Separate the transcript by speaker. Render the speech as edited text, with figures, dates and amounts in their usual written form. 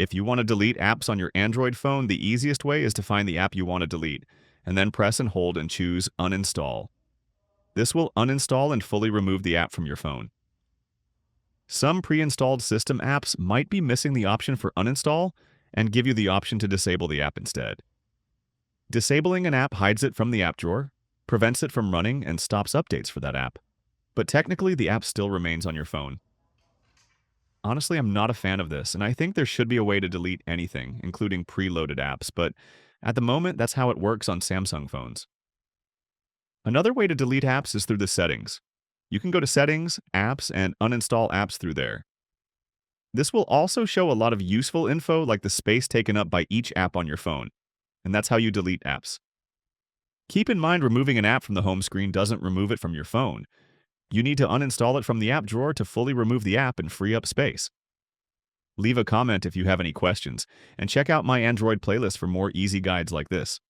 Speaker 1: If you want to delete apps on your Android phone, the easiest way is to find the app you want to delete, and then press and hold and choose Uninstall. This will uninstall and fully remove the app from your phone. Some pre-installed system apps might be missing the option for uninstall and give you the option to disable the app instead. Disabling an app hides it from the app drawer, prevents it from running, and stops updates for that app. But technically, the app still remains on your phone. Honestly, I'm not a fan of this, and I think there should be a way to delete anything, including preloaded apps, but at the moment, that's how it works on Samsung phones. Another way to delete apps is through the settings. You can go to Settings, Apps, and uninstall apps through there. This will also show a lot of useful info like the space taken up by each app on your phone, and that's how you delete apps. Keep in mind removing an app from the home screen doesn't remove it from your phone. You need to uninstall it from the app drawer to fully remove the app and free up space. Leave a comment if you have any questions, and check out my Android playlist for more easy guides like this.